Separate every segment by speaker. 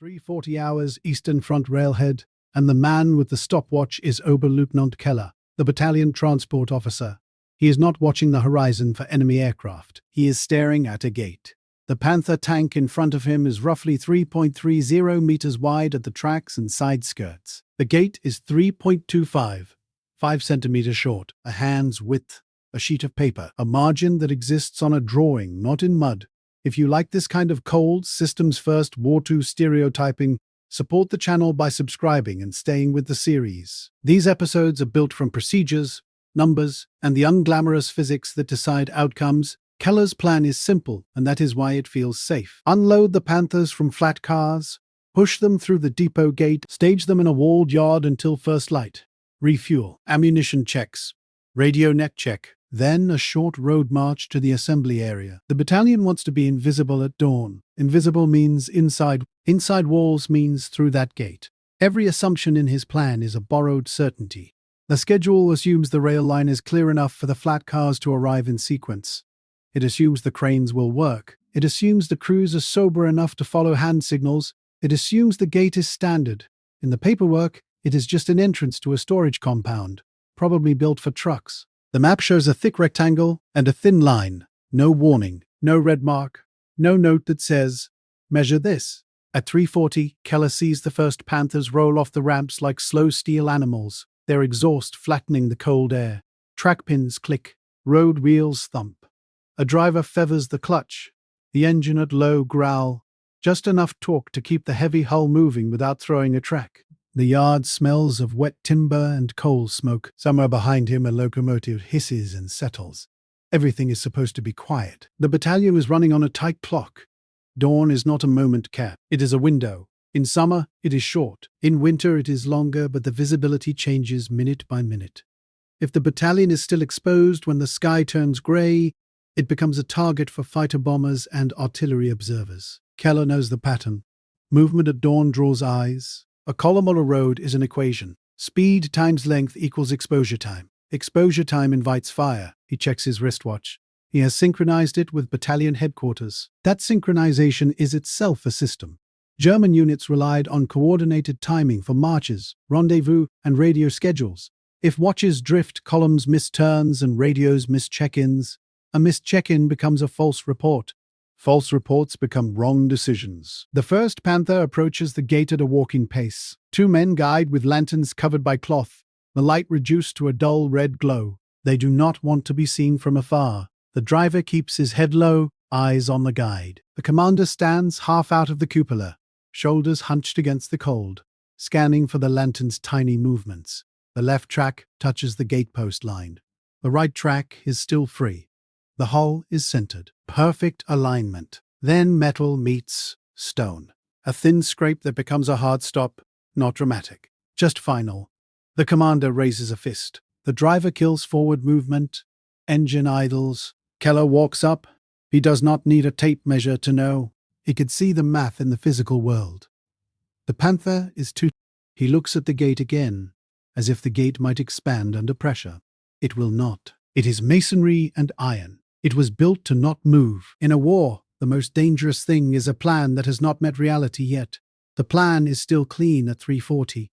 Speaker 1: 3:40 hours Eastern Front railhead, and the man with the stopwatch is Oberleutnant Keller, the battalion transport officer. He is not watching the horizon for enemy aircraft. He is staring at a gate. The Panther tank in front of him is roughly 3.30 meters wide at the tracks and side skirts. The gate is 3.25, 5 centimeters short, a hand's width, a sheet of paper, a margin that exists on a drawing, not in mud. If you like this kind of cold, systems first, War II stereotyping, support the channel by subscribing and staying with the series. These episodes are built from procedures, numbers, and the unglamorous physics that decide outcomes. Keller's plan is simple, and that is why it feels safe. Unload the Panthers from flat cars, push them through the depot gate, stage them in a walled yard until first light. Refuel, ammunition checks, radio net check. Then a short road march to the assembly area. The battalion wants to be invisible at dawn. Invisible means inside. Inside walls means through that gate. Every assumption in his plan is a borrowed certainty. The schedule assumes the rail line is clear enough for the flat cars to arrive in sequence. It assumes the cranes will work. It assumes the crews are sober enough to follow hand signals. It assumes the gate is standard. In the paperwork, it is just an entrance to a storage compound, probably built for trucks. The map shows a thick rectangle and a thin line. No warning, no red mark, no note that says, measure this. At 3:40, Keller sees the first Panthers roll off the ramps like slow steel animals, their exhaust flattening the cold air. Track pins click, road wheels thump. A driver feathers the clutch, the engine at low growl, just enough torque to keep the heavy hull moving without throwing a track. The yard smells of wet timber and coal smoke. Somewhere behind him a locomotive hisses and settles. Everything is supposed to be quiet. The battalion is running on a tight clock. Dawn is not a moment cap. It is a window. In summer, it is short. In winter, it is longer, but the visibility changes minute by minute. If the battalion is still exposed when the sky turns grey, it becomes a target for fighter bombers and artillery observers. Keller knows the pattern. Movement at dawn draws eyes. A column on a road is an equation. Speed times length equals exposure time. Exposure time invites fire. He checks his wristwatch. He has synchronized it with battalion headquarters. That synchronization is itself a system. German units relied on coordinated timing for marches, rendezvous, and radio schedules. If watches drift, columns miss turns, and radios miss check-ins, a missed check-in becomes a false report. False reports become wrong decisions. The first Panther approaches the gate at a walking pace. 2 men guide with lanterns covered by cloth, the light reduced to a dull red glow. They do not want to be seen from afar. The driver keeps his head low, eyes on the guide. The commander stands half out of the cupola, shoulders hunched against the cold, scanning for the lantern's tiny movements. The left track touches the gatepost line. The right track is still free. The hull is centered. Perfect alignment. Then metal meets stone. A thin scrape that becomes a hard stop. Not dramatic. Just final. The commander raises a fist. The driver kills forward movement. Engine idles. Keller walks up. He does not need a tape measure to know. He could see the math in the physical world. The Panther is too... He looks at the gate again, as if the gate might expand under pressure. It will not. It is masonry and iron. It was built to not move. In a war, the most dangerous thing is a plan that has not met reality yet. The plan is still clean at 3:40.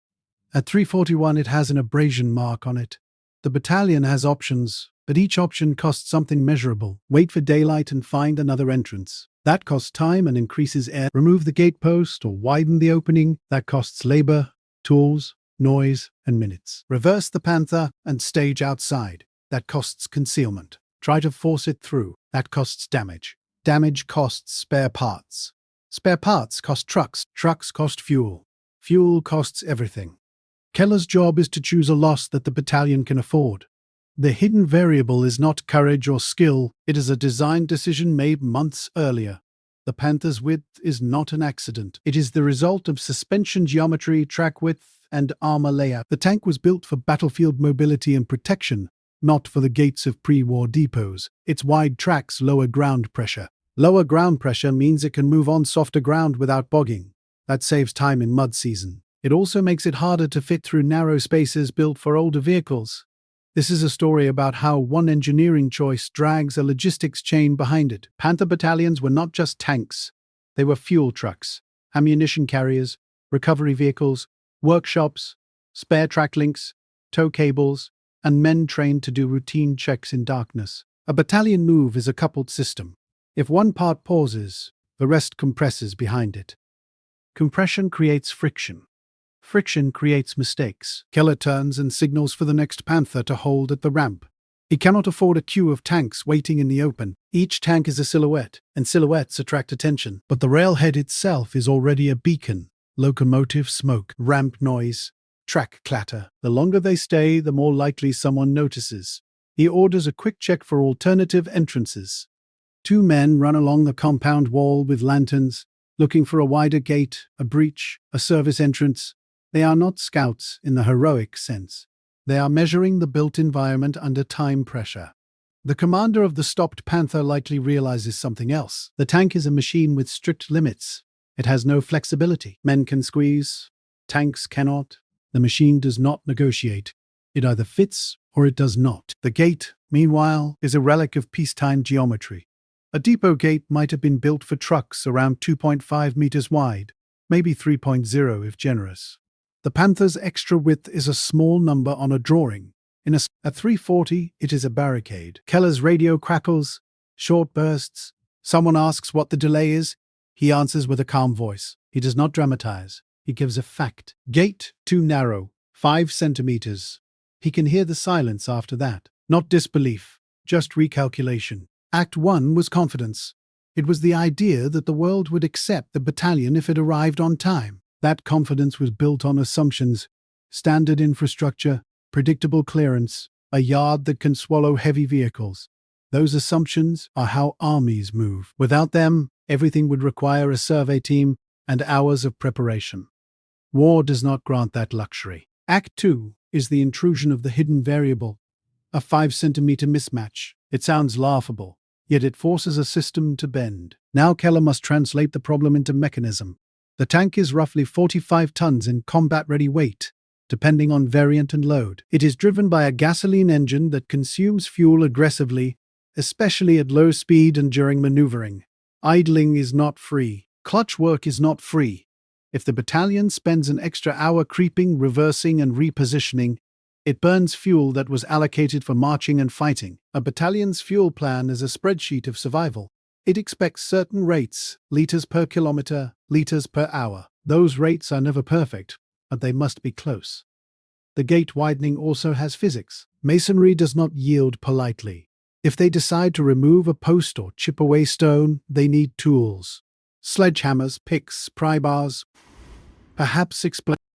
Speaker 1: At 3:41 it has an abrasion mark on it. The battalion has options, but each option costs something measurable. Wait for daylight and find another entrance. That costs time and increases air. Remove the gatepost or widen the opening. That costs labor, tools, noise, and minutes. Reverse the Panther and stage outside. That costs concealment. Try to force it through. That costs damage. Damage costs spare parts. Spare parts cost trucks. Trucks cost fuel. Fuel costs everything. Keller's job is to choose a loss that the battalion can afford. The hidden variable is not courage or skill. It is a design decision made months earlier. The Panther's width is not an accident. It is the result of suspension geometry, track width, and armor layout. The tank was built for battlefield mobility and protection, not for the gates of pre-war depots. Its wide tracks lower ground pressure. Lower ground pressure means it can move on softer ground without bogging. That saves time in mud season. It also makes it harder to fit through narrow spaces built for older vehicles. This is a story about how one engineering choice drags a logistics chain behind it. Panther battalions were not just tanks. They were fuel trucks. ammunition carriers, recovery vehicles, workshops, spare track links, tow cables, and men trained to do routine checks in darkness. A battalion move is a coupled system. If one part pauses, the rest compresses behind it. Compression creates friction. Friction creates mistakes. Keller turns and signals for the next Panther to hold at the ramp. He cannot afford a queue of tanks waiting in the open. Each tank is a silhouette, and silhouettes attract attention. But the railhead itself is already a beacon. Locomotive smoke, ramp noise, track clatter. The longer they stay, the more likely someone notices. He orders a quick check for alternative entrances. Two men run along the compound wall with lanterns, looking for a wider gate, a breach, a service entrance. They are not scouts in the heroic sense. They are measuring the built environment under time pressure. The commander of the stopped Panther likely realizes something else. The tank is a machine with strict limits. It has no flexibility. Men can squeeze, tanks cannot. The machine does not negotiate. It either fits or it does not. The gate, meanwhile, is a relic of peacetime geometry. A depot gate might have been built for trucks around 2.5 meters wide, maybe 3.0 if generous. The Panther's extra width is a small number on a drawing. At 340, it is a barricade. Keller's radio crackles, short bursts. Someone asks what the delay is. He answers with a calm voice. He does not dramatize. He gives a fact. Gate too narrow, 5 centimeters. He can hear the silence after that. Not disbelief, just recalculation. Act 1 was confidence. It was the idea that the world would accept the battalion if it arrived on time. That confidence was built on assumptions: standard infrastructure, predictable clearance, a yard that can swallow heavy vehicles. Those assumptions are how armies move. Without them, everything would require a survey team and hours of preparation. War does not grant that luxury. Act 2 is the intrusion of the hidden variable, a 5-centimeter mismatch. It sounds laughable, yet it forces a system to bend. Now Keller must translate the problem into mechanism. The tank is roughly 45 tons in combat-ready weight, depending on variant and load. It is driven by a gasoline engine that consumes fuel aggressively, especially at low speed and during maneuvering. Idling is not free. Clutch work is not free. If the battalion spends an extra hour creeping, reversing, and repositioning, it burns fuel that was allocated for marching and fighting. A battalion's fuel plan is a spreadsheet of survival. It expects certain rates, liters per kilometer, liters per hour. Those rates are never perfect, but they must be close. The gate widening also has physics. Masonry does not yield politely. If they decide to remove a post or chip away stone, they need tools. Sledgehammers, picks, pry bars. Perhaps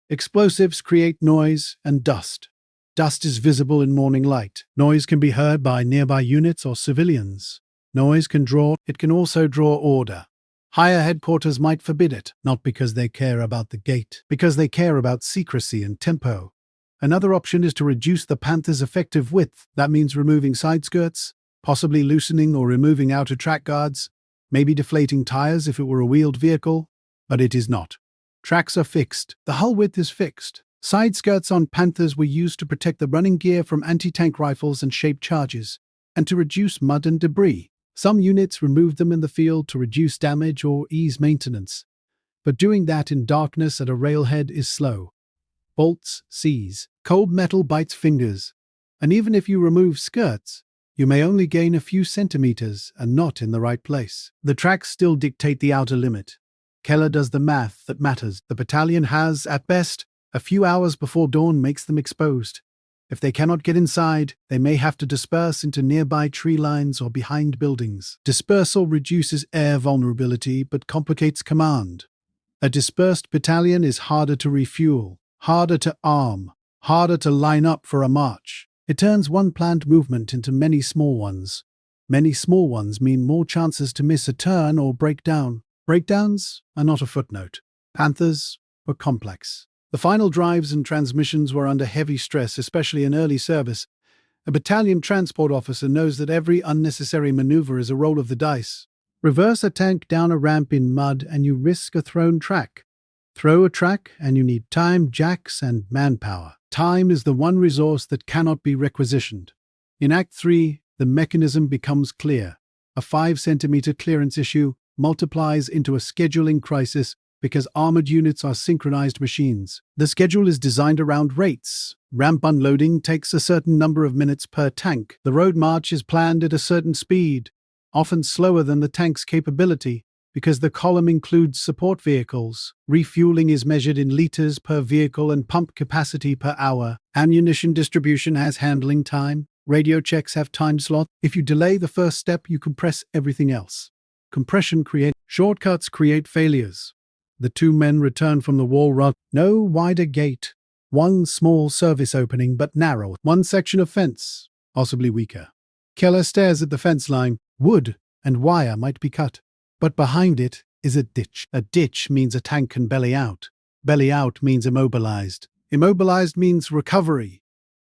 Speaker 1: explosives create noise and dust. Dust is visible in morning light. Noise can be heard by nearby units or civilians. Noise can draw, it can also draw order. Higher headquarters might forbid it, not because they care about the gate, because they care about secrecy and tempo. Another option is to reduce the Panther's effective width. That means removing side skirts, possibly loosening or removing outer track guards, maybe deflating tires if it were a wheeled vehicle, but it is not. Tracks are fixed. The hull width is fixed. Side skirts on Panthers were used to protect the running gear from anti-tank rifles and shaped charges, and to reduce mud and debris. Some units removed them in the field to reduce damage or ease maintenance. But doing that in darkness at a railhead is slow. Bolts seize. Cold metal bites fingers. And even if you remove skirts, you may only gain a few centimeters and not in the right place. The tracks still dictate the outer limit. Keller does the math that matters. The battalion has, at best, a few hours before dawn makes them exposed. If they cannot get inside, they may have to disperse into nearby tree lines or behind buildings. Dispersal reduces air vulnerability but complicates command. A dispersed battalion is harder to refuel, harder to arm, harder to line up for a march. It turns one planned movement into many small ones. Many small ones mean more chances to miss a turn or break down. Breakdowns are not a footnote. Panthers were complex. The final drives and transmissions were under heavy stress, especially in early service. A battalion transport officer knows that every unnecessary maneuver is a roll of the dice. Reverse a tank down a ramp in mud and you risk a thrown track. Throw a track and you need time, jacks, and manpower. Time is the one resource that cannot be requisitioned. In Act 3, the mechanism becomes clear. A 5-centimeter clearance issue multiplies into a scheduling crisis because armored units are synchronized machines. The schedule is designed around rates. Ramp unloading takes a certain number of minutes per tank. The road march is planned at a certain speed, often slower than the tank's capability, because the column includes support vehicles. Refueling is measured in liters per vehicle and pump capacity per hour. Ammunition distribution has handling time. Radio checks have time slot. If you delay the first step, you compress everything else. Compression creates shortcuts, create failures. The two men return from the wall run. No wider gate. One small service opening, but narrow. One section of fence, possibly weaker. Keller stares at the fence line. Wood and wire might be cut. But behind it is a ditch. A ditch means a tank can belly out. Belly out means immobilized. Immobilized means recovery.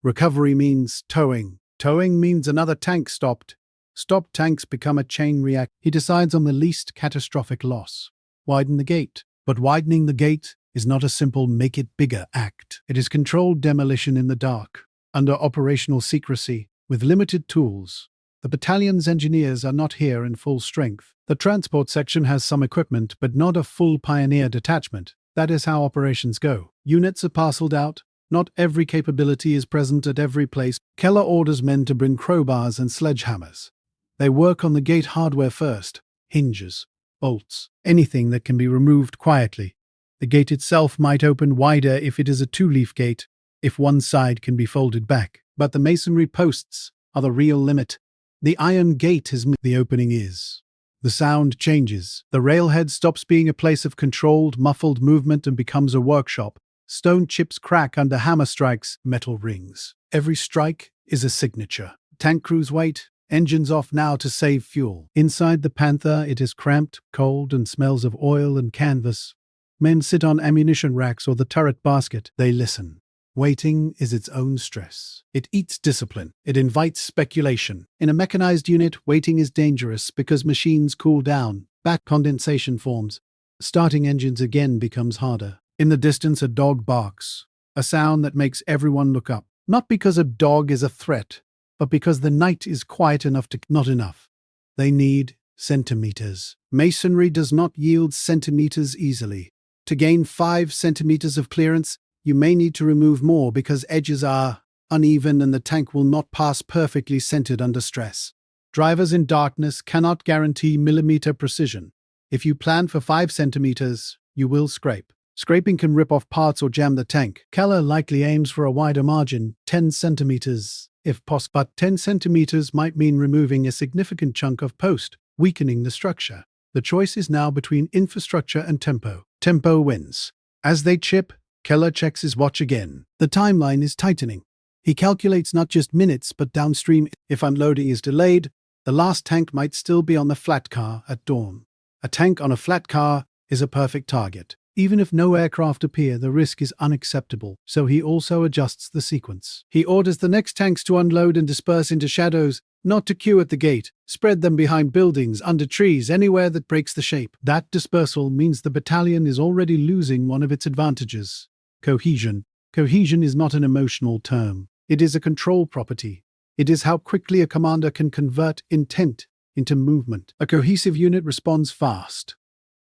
Speaker 1: Recovery means towing. Towing means another tank stopped. Stopped tanks become a chain reaction. He decides on the least catastrophic loss. Widen the gate. But widening the gate is not a simple make it bigger act. It is controlled demolition in the dark, under operational secrecy, with limited tools. The battalion's engineers are not here in full strength. The transport section has some equipment, but not a full pioneer detachment. That is how operations go. Units are parceled out. Not every capability is present at every place. Keller orders men to bring crowbars and sledgehammers. They work on the gate hardware first. Hinges, bolts, anything that can be removed quietly. The gate itself might open wider if it is a two-leaf gate, if one side can be folded back. But the masonry posts are the real limit. The iron gate is the opening is. The sound changes. The railhead stops being a place of controlled, muffled movement and becomes a workshop. Stone chips crack under hammer strikes, metal rings. Every strike is a signature. Tank crews wait. Engines off now to save fuel. Inside the Panther, it is cramped, cold, and smells of oil and canvas. Men sit on ammunition racks or the turret basket. They listen. Waiting is its own stress. It eats discipline. It invites speculation. In a mechanized unit, waiting is dangerous because machines cool down. Back condensation forms. Starting engines again becomes harder. In the distance, a dog barks. A sound that makes everyone look up. Not because a dog is a threat, but because the night is quiet enough to not enough. They need centimeters. Masonry does not yield centimeters easily. To gain 5 centimeters of clearance, you may need to remove more because edges are uneven and the tank will not pass perfectly centered under stress. Drivers in darkness cannot guarantee millimeter precision. If you plan for 5 centimeters, you will scrape. Scraping can rip off parts or jam the tank. Keller likely aims for a wider margin, 10 centimeters, if possible. But 10 centimeters might mean removing a significant chunk of post, weakening the structure. The choice is now between infrastructure and tempo. Tempo wins. As they chip, Keller checks his watch again. The timeline is tightening. He calculates not just minutes, but downstream. If unloading is delayed, the last tank might still be on the flat car at dawn. A tank on a flat car is a perfect target. Even if no aircraft appear, the risk is unacceptable, so he also adjusts the sequence. He orders the next tanks to unload and disperse into shadows, not to queue at the gate. Spread them behind buildings, under trees, anywhere that breaks the shape. That dispersal means the battalion is already losing one of its advantages. Cohesion. Cohesion is not an emotional term. It is a control property. It is how quickly a commander can convert intent into movement. A cohesive unit responds fast.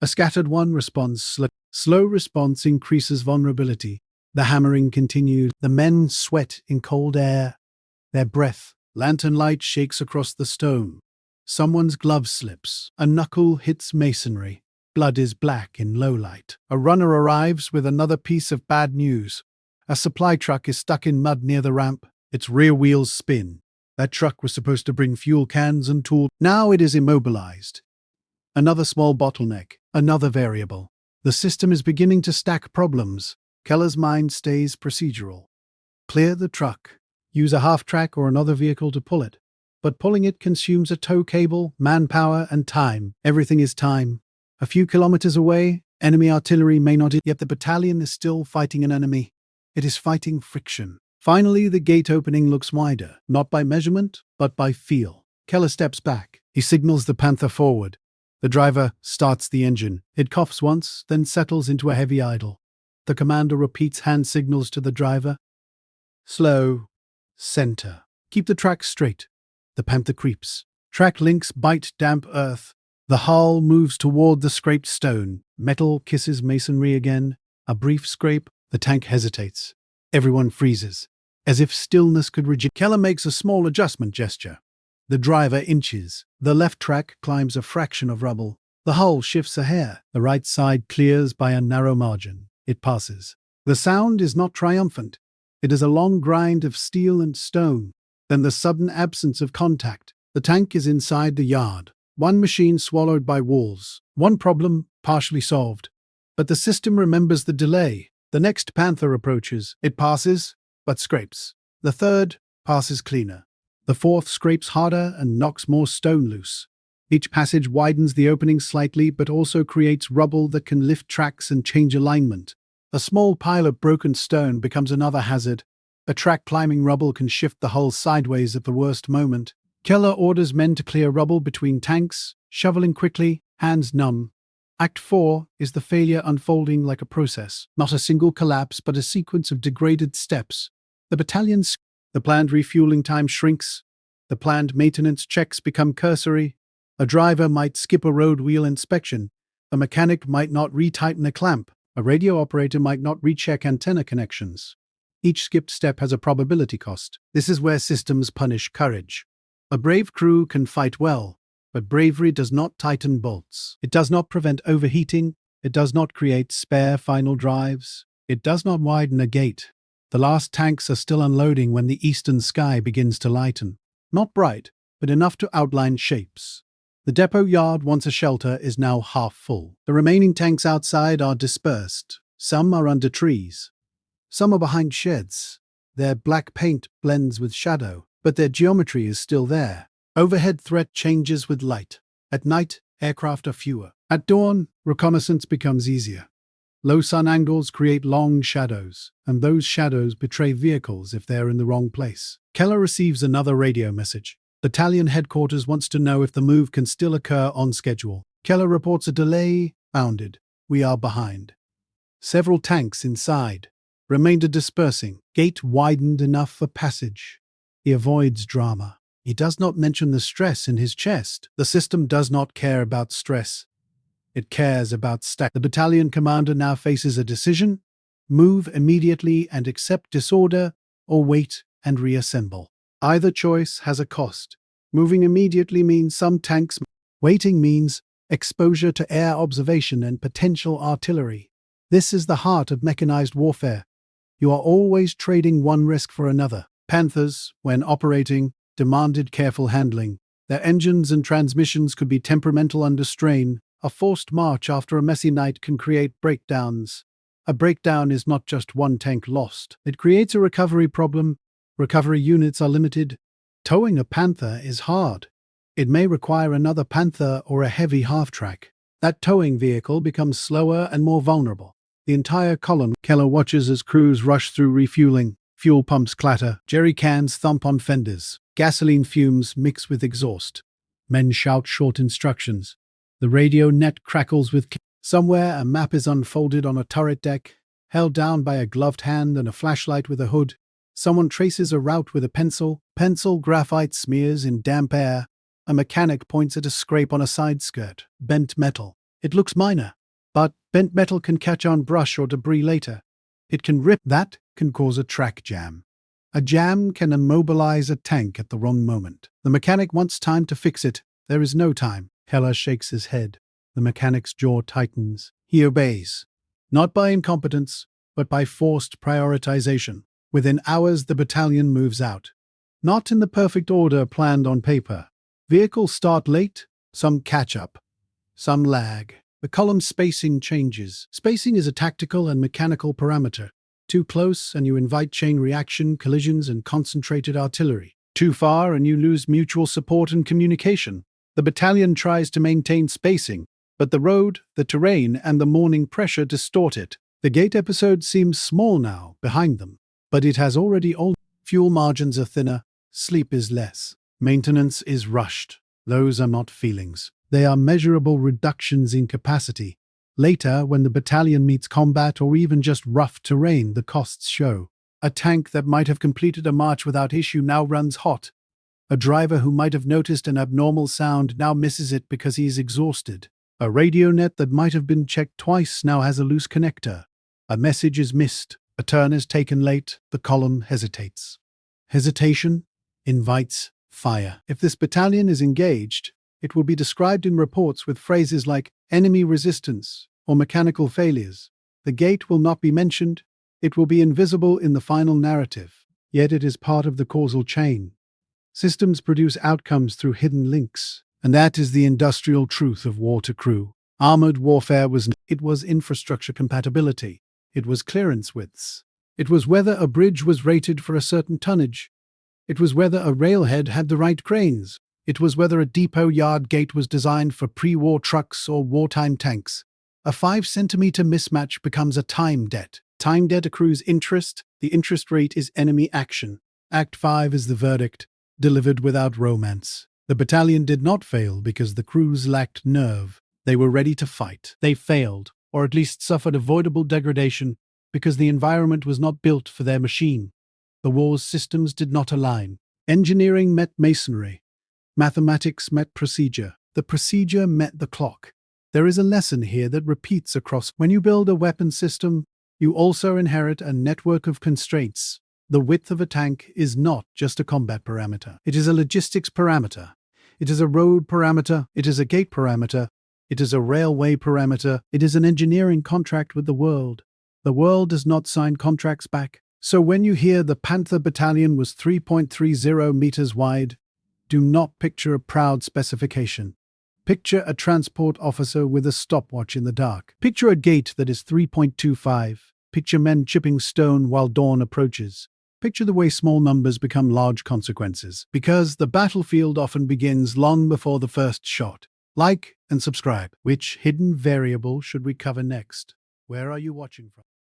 Speaker 1: A scattered one responds slow. Slow response increases vulnerability. The hammering continues. The men sweat in cold air. Their breath, lantern light shakes across the stone. Someone's glove slips. A knuckle hits masonry. Blood is black in low light. A runner arrives with another piece of bad news. A supply truck is stuck in mud near the ramp. Its rear wheels spin. That truck was supposed to bring fuel cans and tools. Now it is immobilized. Another small bottleneck. Another variable. The system is beginning to stack problems. Keller's mind stays procedural. Clear the truck. Use a half-track or another vehicle to pull it. But pulling it consumes a tow cable, manpower, and time. Everything is time. A few kilometers away, enemy artillery may not, yet the battalion is still fighting an enemy. It is fighting friction. Finally, the gate opening looks wider, not by measurement, but by feel. Keller steps back. He signals the Panther forward. The driver starts the engine. It coughs once, then settles into a heavy idle. The commander repeats hand signals to the driver. Slow. Center. Keep the track straight. The Panther creeps. Track links bite damp earth. The hull moves toward the scraped stone. Metal kisses masonry again. A brief scrape, the tank hesitates. Everyone freezes, as if stillness could reject. Keller makes a small adjustment gesture. The driver inches. The left track climbs a fraction of rubble. The hull shifts a hair. The right side clears by a narrow margin. It passes. The sound is not triumphant. It is a long grind of steel and stone. Then the sudden absence of contact. The tank is inside the yard. One machine swallowed by walls. One problem partially solved. But the system remembers the delay. The next Panther approaches. It passes, but scrapes. The third passes cleaner. The fourth scrapes harder and knocks more stone loose. Each passage widens the opening slightly, but also creates rubble that can lift tracks and change alignment. A small pile of broken stone becomes another hazard. A track climbing rubble can shift the hull sideways at the worst moment. Keller orders men to clear rubble between tanks, shoveling quickly, hands numb. Act 4 is the failure unfolding like a process, not a single collapse, but a sequence of degraded steps. The planned refueling time shrinks. The planned maintenance checks become cursory. A driver might skip a road wheel inspection. A mechanic might not retighten a clamp. A radio operator might not recheck antenna connections. Each skipped step has a probability cost. This is where systems punish courage. A brave crew can fight well, but bravery does not tighten bolts. It does not prevent overheating. It does not create spare final drives. It does not widen a gate. The last tanks are still unloading when the eastern sky begins to lighten. Not bright, but enough to outline shapes. The depot yard, once a shelter, is now half full. The remaining tanks outside are dispersed. Some are under trees. Some are behind sheds. Their black paint blends with shadow, but their geometry is still there. Overhead threat changes with light. At night, aircraft are fewer. At dawn, reconnaissance becomes easier. Low sun angles create long shadows, and those shadows betray vehicles if they're in the wrong place. Keller receives another radio message. Battalion headquarters wants to know if the move can still occur on schedule. Keller reports a delay. Bounded. We are behind. Several tanks inside. Remainder dispersing. Gate widened enough for passage. He avoids drama. He does not mention the stress in his chest. The system does not care about stress. It cares about stack. The battalion commander now faces a decision: move immediately and accept disorder, or wait and reassemble. Either choice has a cost. Moving immediately means some tanks. Waiting means exposure to air observation and potential artillery. This is the heart of mechanized warfare. You are always trading one risk for another. Panthers, when operating, demanded careful handling. Their engines and transmissions could be temperamental under strain. A forced march after a messy night can create breakdowns. A breakdown is not just one tank lost. It creates a recovery problem. Recovery units are limited. Towing a Panther is hard. It may require another Panther or a heavy half-track. That towing vehicle becomes slower and more vulnerable. The entire column. Keller watches as crews rush through refueling. Fuel pumps clatter. Jerry cans thump on fenders. Gasoline fumes mix with exhaust. Men shout short instructions. The radio net crackles with. Somewhere a map is unfolded on a turret deck, held down by a gloved hand and a flashlight with a hood. Someone traces a route with a pencil. Pencil graphite smears in damp air. A mechanic points at a scrape on a side skirt. Bent metal. It looks minor, but bent metal can catch on brush or debris later. It can rip. That can cause a track jam. A jam can immobilize a tank at the wrong moment. The mechanic wants time to fix it. There is no time. Keller shakes his head. The mechanic's jaw tightens. He obeys. Not by incompetence, but by forced prioritization. Within hours, the battalion moves out. Not in the perfect order planned on paper. Vehicles start late, some catch up, some lag. The column spacing changes. Spacing is a tactical and mechanical parameter. Too close and you invite chain reaction, collisions, and concentrated artillery. Too far and you lose mutual support and communication. The battalion tries to maintain spacing, but the road, the terrain, and the morning pressure distort it. The gate episode seems small now, behind them, but it has already all. Fuel margins are thinner, sleep is less, maintenance is rushed. Those are not feelings. They are measurable reductions in capacity. Later, when the battalion meets combat or even just rough terrain, the costs show. A tank that might have completed a march without issue now runs hot. A driver who might have noticed an abnormal sound now misses it because he is exhausted. A radio net that might have been checked twice now has a loose connector. A message is missed. A turn is taken late. The column hesitates. Hesitation invites fire. If this battalion is engaged, it will be described in reports with phrases like enemy resistance or mechanical failures. The gate will not be mentioned. It will be invisible in the final narrative, yet it is part of the causal chain. Systems produce outcomes through hidden links, and that is the industrial truth of war to crew. Armored warfare was infrastructure compatibility. It was clearance widths. It was whether a bridge was rated for a certain tonnage. It was whether a railhead had the right cranes. It was whether a depot yard gate was designed for pre-war trucks or wartime tanks. A 5-centimeter mismatch becomes a time debt. Time debt accrues interest. The interest rate is enemy action. Act 5 is the verdict, delivered without romance. The battalion did not fail because the crews lacked nerve. They were ready to fight. They failed, or at least suffered avoidable degradation, because the environment was not built for their machine. The war's systems did not align. Engineering met masonry. Mathematics met procedure. The procedure met the clock. There is a lesson here that repeats across. When you build a weapon system, you also inherit a network of constraints. The width of a tank is not just a combat parameter. It is a logistics parameter. It is a road parameter. It is a gate parameter. It is a railway parameter. It is an engineering contract with the world. The world does not sign contracts back. So when you hear the Panther battalion was 3.30 meters wide, do not picture a proud specification. Picture a transport officer with a stopwatch in the dark. Picture a gate that is 3.25. Picture men chipping stone while dawn approaches. Picture the way small numbers become large consequences. Because the battlefield often begins long before the first shot. Like and subscribe. Which hidden variable should we cover next? Where are you watching from?